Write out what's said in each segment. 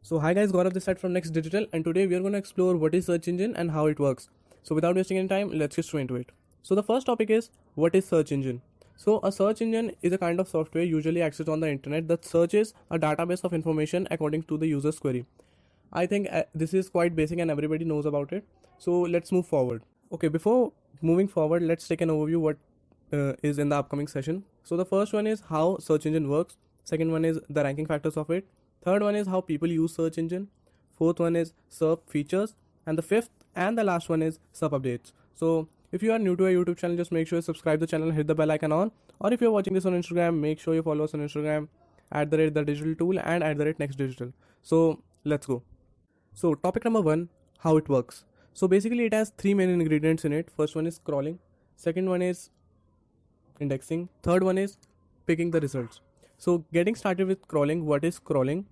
So hi guys, Gaurav this side from Next Digital, and today we are going to explore what is search engine and how it works. So without wasting any time, let's get straight into it. So the first topic is what is search engine. So a search engine is a kind of software usually accessed on the internet that searches a database of information according to the user's query. I think this is quite basic and everybody knows about it. So let's move forward. Okay, before moving forward, let's take an overview what is in the upcoming session. So the first one is how search engine works. Second one is the ranking factors of it. Third one is how people use search engine. Fourth one is SERP features, and the fifth and the last one is SERP updates. So if you are new to our YouTube channel, just make sure you subscribe the channel, hit the bell icon on. Or if you're watching this on Instagram, make sure you follow us on Instagram @the digital tool and @next digital. So let's go. So topic number one, how it works. So basically it has three main ingredients in it. First one is crawling, second one is indexing, third one is picking the results. So getting started with crawling, what is crawling?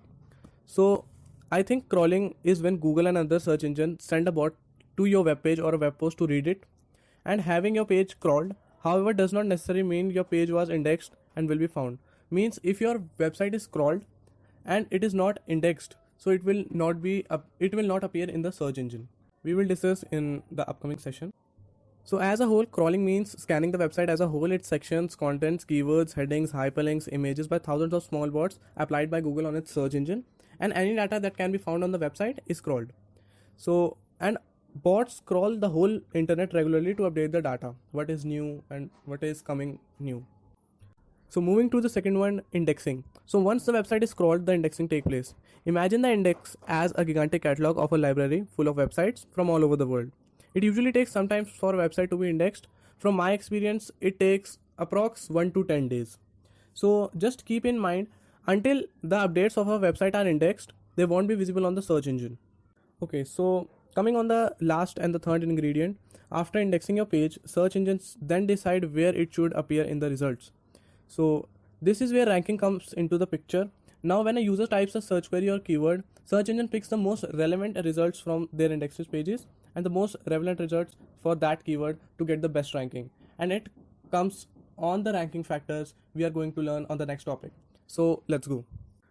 So I think crawling is when Google and other search engines send a bot to your web page or a web post to read it, and having your page crawled, however, does not necessarily mean your page was indexed and will be found. Means if your website is crawled and it is not indexed, so it will not appear in the search engine. We will discuss in the upcoming session. So as a whole, crawling means scanning the website as a whole, its sections, contents, keywords, headings, hyperlinks, images by thousands of small bots applied by Google on its search engine, and any data that can be found on the website is crawled. So, and bots crawl the whole internet regularly to update the data, what is new and what is coming new. So moving to the second one, indexing. So once the website is crawled, the indexing takes place. Imagine the index as a gigantic catalog of a library full of websites from all over the world. It usually takes some time for a website to be indexed. From my experience, it takes approx 1 to 10 days. So just keep in mind, until the updates of a website are indexed, they won't be visible on the search engine. Okay, so coming on the last and the third ingredient, after indexing your page, search engines then decide where it should appear in the results. So this is where ranking comes into the picture. Now when a user types a search query or keyword, search engine picks the most relevant results from their indexed pages and the most relevant results for that keyword to get the best ranking. And it comes on the ranking factors we are going to learn on the next topic. So let's go.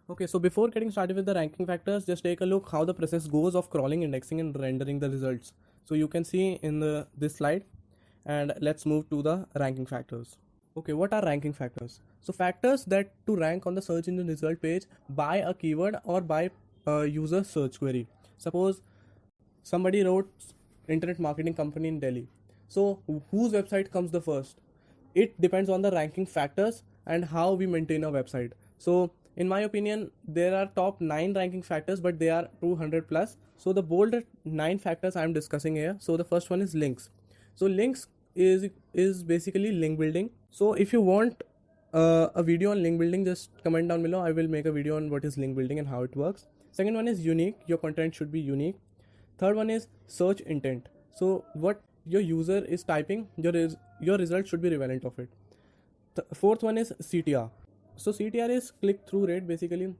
Okay, so before getting started with the ranking factors, just take a look how the process goes of crawling, indexing and rendering the results. So you can see in this slide, and let's move to the ranking factors. Okay, what are ranking factors? So factors that to rank on the search engine result page by a keyword or by a user search query. Suppose somebody wrote internet marketing company in Delhi. So whose website comes the first? It depends on the ranking factors and how we maintain our website. So in my opinion, there are top 9 ranking factors, but they are 200 plus. So the bold 9 factors I am discussing here. So the first one is links. So links is basically link building. So if you want a video on link building, just comment down below. I will make a video on what is link building and how it works. Second one is unique. Your content should be unique. Third one is search intent. So what your user is typing, your result should be relevant of it. Fourth one is CTR. So CTR is click through rate, basically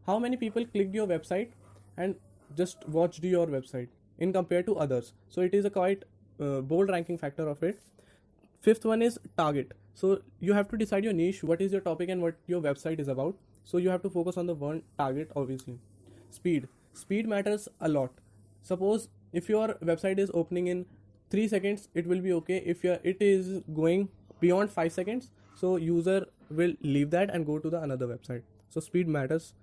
how many people clicked your website and just watched your website in compared to others. So it is a quite bold ranking factor of it. Fifth one is target. So you have to decide your niche, what is your topic and what your website is about. So you have to focus on the one target, obviously. Speed matters a lot. Suppose if your website is opening in 3 seconds, it will be okay. If it is going beyond 5 seconds, so user will leave that and go to the another website. So speed matters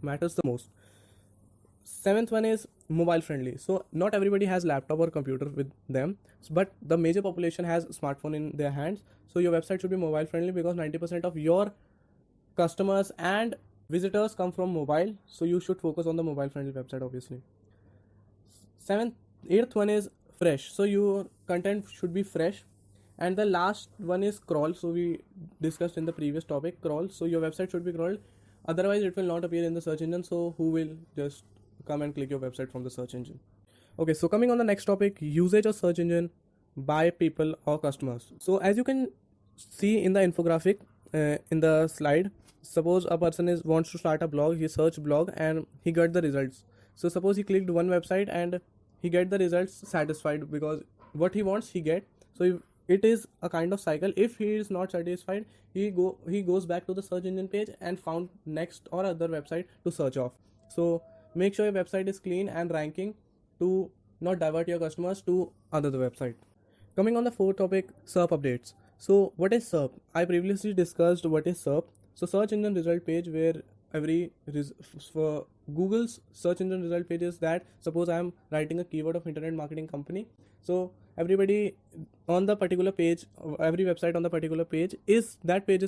the most. Seventh one is mobile friendly. So not everybody has laptop or computer with them, but the major population has smartphone in their hands. So your website should be mobile friendly because 90% of your customers and visitors come from mobile. So you should focus on the mobile friendly website, obviously. Eighth one is fresh. So your content should be fresh. And the last one is crawl. So we discussed in the previous topic, crawl. So your website should be crawled. Otherwise it will not appear in the search engine. So who will just come and click your website from the search engine? Okay, so coming on the next topic, usage of search engine by people or customers. So as you can see in the infographic in the slide, suppose a person wants to start a blog, he search blog and he got the results. So suppose he clicked one website and he get the results satisfied because what he wants he get. So if it is a kind of cycle. If he is not satisfied, he goes back to the search engine page and found next or other website to search off. So make sure your website is clean and ranking to not divert your customers to other website. Coming on the fourth topic, SERP updates. So what is SERP? I previously discussed what is SERP. So search engine result page, where for Google's search engine result page is that suppose I am writing a keyword of internet marketing company. So everybody on the particular page, every website on the particular page is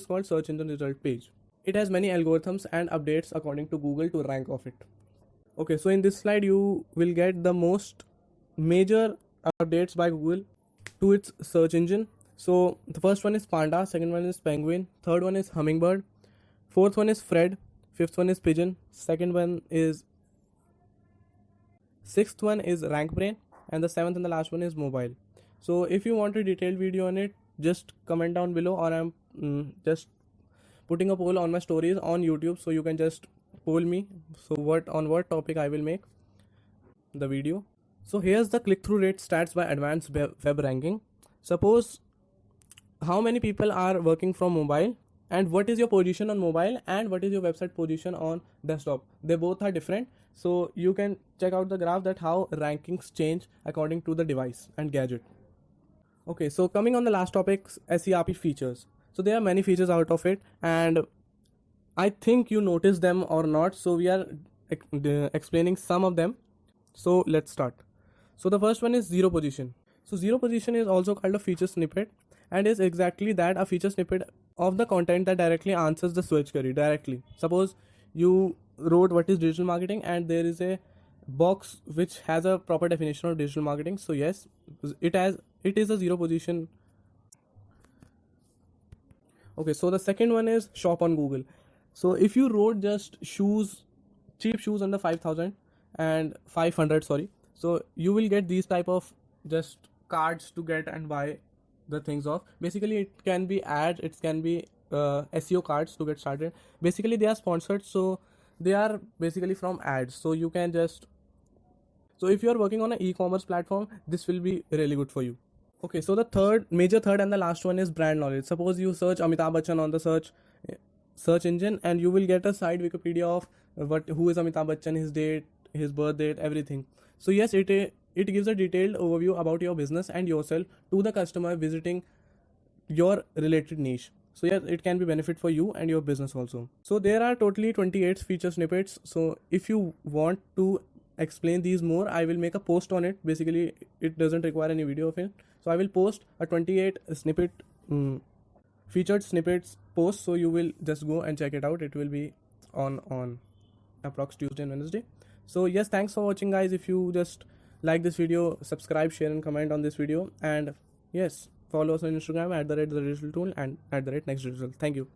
called search engine result page. It has many algorithms and updates according to Google to rank of it. Okay, so in this slide you will get the most major updates by Google to its search engine. So the first one is Panda, second one is Penguin, third one is Hummingbird, fourth one is Fred, fifth one is Pigeon, sixth one is RankBrain, and the seventh and the last one is Mobile. So if you want a detailed video on it, just comment down below, or I'm just putting a poll on my stories on YouTube, so you can just poll me. So what topic I will make the video. So here's the click-through rate stats by advanced web ranking. Suppose how many people are working from mobile, and what is your position on mobile, and what is your website position on desktop. They both are different, so you can check out the graph that how rankings change according to the device and gadget. Okay, so coming on the last topic, SERP features. So there are many features out of it, and I think you noticed them or not, so we are explaining some of them. So let's start. So the first one is zero position. So zero position is also called a feature snippet, and is exactly that, a feature snippet of the content that directly answers the search query directly. Suppose you wrote what is digital marketing, and there is a box which has a proper definition of digital marketing. So yes, it is a zero position. Okay, so the second one is shop on Google. So if you wrote just shoes, cheap shoes under 5,000 and 500, sorry, so you will get these type of just cards to get and buy the things off. Basically it can be ads, it can be SEO cards to get started. Basically they are sponsored, so they are basically from ads. So you can just, so if you are working on an e-commerce platform, this will be really good for you. Okay, so the third and the last one is brand knowledge. Suppose you search Amitabh Bachchan on the search engine, and you will get a side Wikipedia of who is Amitabh Bachchan, his date, his birth date, everything. So yes, it gives a detailed overview about your business and yourself to the customer visiting your related niche. So yes, it can be benefit for you and your business also. So there are totally 28 feature snippets. So if you want to explain these more, I will make a post on it. Basically it doesn't require any video of it, so I will post a 28 snippet featured snippets post, so you will just go and check it out. It will be on approx Tuesday and Wednesday. So yes, thanks for watching guys. If you just like this video, subscribe, share and comment on this video, and yes, follow us on Instagram @the digital tool and @next digital. Thank you.